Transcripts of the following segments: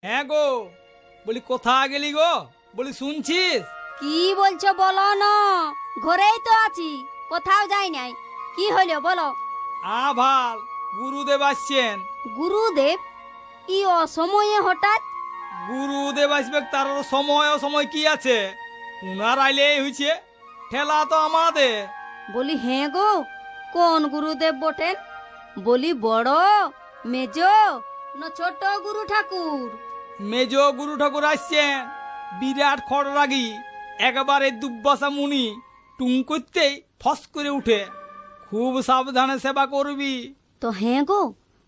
হ্যাঁ গো, বলি কোথা গেলি গো? বলি শুনছিস? কি বলছো বলো না, ঘরেই তো আছি, কোথাও যাই নাই। কি হলো বলো। ভাল, গুরুদেব আসছেন। গুরুদেব? কি অসময়ে হঠাৎ? গুরুদেব আসবে, তার সময় অসময় কি আছে? উনার আইলেই হয়েছে, ঠেলা তো আমাদের। বলি হ্যাঁ গো, কোন গুরুদেব বটেন? বলি বড়, মেজ না ছোট গুরু ঠাকুর? মেজ গুরু ঠাকুর আসছেন, বিরাট খড়রাগি, একেবারে দুব্বাসা মুনি, টুং করতেই ফস করে উঠে। খুব সাবধানে সেবা করবি। তো হ্যাঁ গো,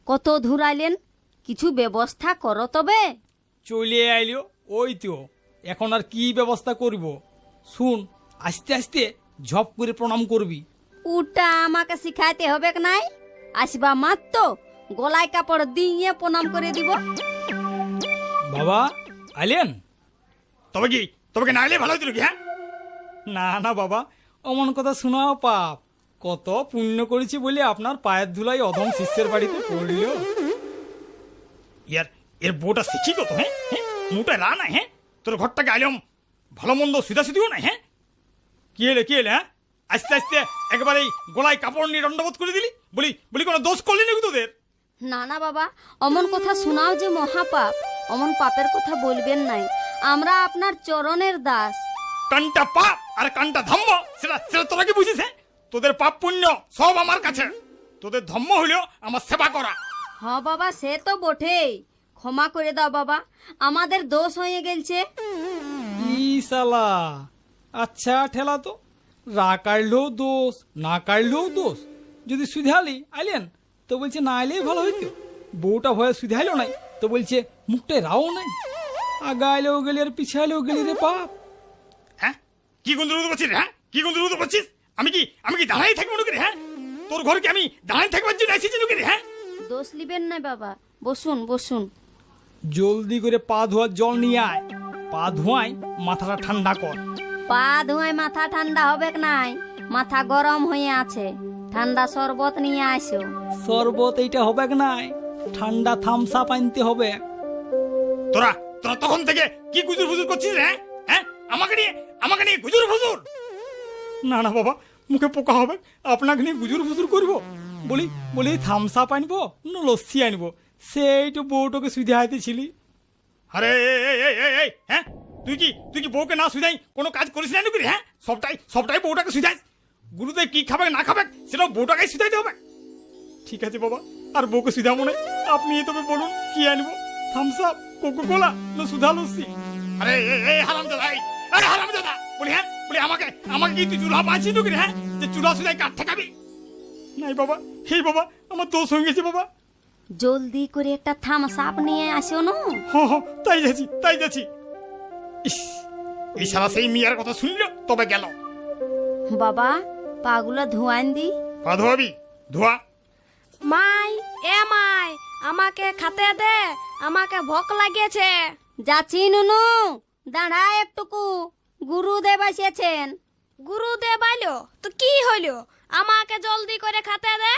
কত দূর আইলেন? কিছু ব্যবস্থা করো তবে। চলে আইলো, ওই তো এখন আর কি ব্যবস্থা করব। শুন, আস্তে আস্তে ঝপ করে প্রণাম করবি। উটা আমাকে শিখাইতে হবে নাই, আসবা মাত্র গলায় কাপড় দিয়ে প্রণাম করে দিব। বাবা আইলেন? তবে কি না এলে ভালো হইতো কি? হ্যাঁ, না না বাবা, অমন কথা শোনাও পাপ। কত পুণ্য করেছি বলে আপনার পায়ের ধুলাই অধম শিষ্যের বাড়িতে পড়ল। এর বউটা শিখি কত? হ্যাঁ হ্যাঁ, মুটা রা না। হ্যাঁ, তোর ঘরটাকে আইলাম ভালো মন্দ সুদা সুদিও না। হ্যাঁ, কি এলে হ্যাঁ, আস্তে আস্তে একেবারে গলায় কাপড় নিয়ে দণ্ডবোধ করে দিলি। বলি কোনো দোষ করলি নাকি তোদের? না না বাবা, অমন কথা শোনাও যে মহাপাপ, অমন পাপের কথা বলবেন নাই। আমরা আপনার চরণের দাস। কানটা পাপ আর কানটা ধম্ম, সেটা তোরা কি বুঝিস? হ্যাঁ, তোদের পাপ পুণ্য সব আমার কাছে, তোদের ধম্ম হইল আমার সেবা করা। হ বাবা, সে তো বটেই, ক্ষমা করে দাও বাবা, আমাদের দোষ হয়ে গেছে। ই শালা, আচ্ছা ঠেলা তো, রা কাটলেও দোষ, না কাটলেও দোষ। যদি সুধালি আইলেন তো বলছে না আইলেই ভালো হইতো। বউটা ভয়ে সুধাইলো নাই তো বলছে মুখটায় রাও নাই। আগা আইলেও গেলি আর পিছে আইলেও গেলি রে পাপ। হ্যাঁ, কি গন্ধ করছিস? হ্যাঁ, কি গন্ধ করছিস? আমি কি দাঁড়াই থাকবো নাকি? হ্যাঁ, তোর ঘরে কি আমি দাঁড়াই থাকবার জন্য এসেছি নাকি? হ্যাঁ, দোষ লিবেন না বাবা, বসুন বসুন। জলদি করে পা ধোয়ার জল নিয়ে আয়, পা ধোয়াই মাথাটা ঠান্ডা কর। পা ধোয়ায় মাথা ঠান্ডা হবে নাই, মাথা গরম হয়ে আছে, ঠান্ডা শরবত নিয়ে আসো। শরবত এইটা হবে নাই, ঠান্ডা থামসা আনতে হবে। তোরা তখন থেকে কি গুজুর ফুজুর করছিস? হ্যাঁ হ্যাঁ, আমাকে নিয়ে গুজুর ফুজুর? না না বাবা, মুখে পোকা হবে, আপনাকে নিয়ে গুজুর ফুজুর করবো? বলি থামসা আনবো না লস্যি আনবো, সেইটু বউটাকে সুধে আইতেছিলি। আরে এই, হ্যাঁ, তুই কি বউকে না সুধাই কোনো কাজ করিস না নাকি? হ্যাঁ, সবটাই বউটাকে সুধাইস। গুরুদেব কি খাবে না খাবে সেটাও বউটাকে সুধাইতে হবে। ঠিক আছে বাবা, আর বউকে সুধাবো না, আপনি তবে বলুন কি আনবো, থামসা, কোকো কোলা না সুধা লস্যি? আরে এই হারামজাদা, বলি আমাকে কি তুই চুলা পাচ্ছিস নাকি? হ্যাঁ, যে চুলা সুধাই কাঠ ঠেকাবি? নাই বাবা, হেই বাবা, আমার দোষ হয়ে গেছে বাবা। জলদি করে একটা থামস আপ নিয়ে আসো না। হ তাই যাচ্ছি। ইস, এই সারা সেই মিয়ার কথা শুনল তবে গেল। বাবা, পাগুলা ধোয়ান দি। পা ধোয়াবি? ধোয়া। মাই, মাই, আমাকে খেতে দে, আমাকে ভোক লাগিয়েছে। যাচ্ছি নুনু, দাঁড়া একটুকু, গুরুদেব এসেছেন। গুরুদেব আইলো তো কি হইলো? আমাকে জলদি করে খেতে দে।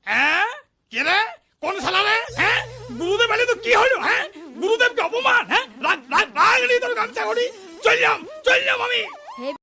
হ্যাঁ, কে রে? কোন শালা রে? হ্যাঁ, গুরুদেব এলে তো কি হইলো? হ্যাঁ, গুরুদেবকে অপমান। হ্যাঁ, রাগ তোর গামছা করি, চললাম আমি।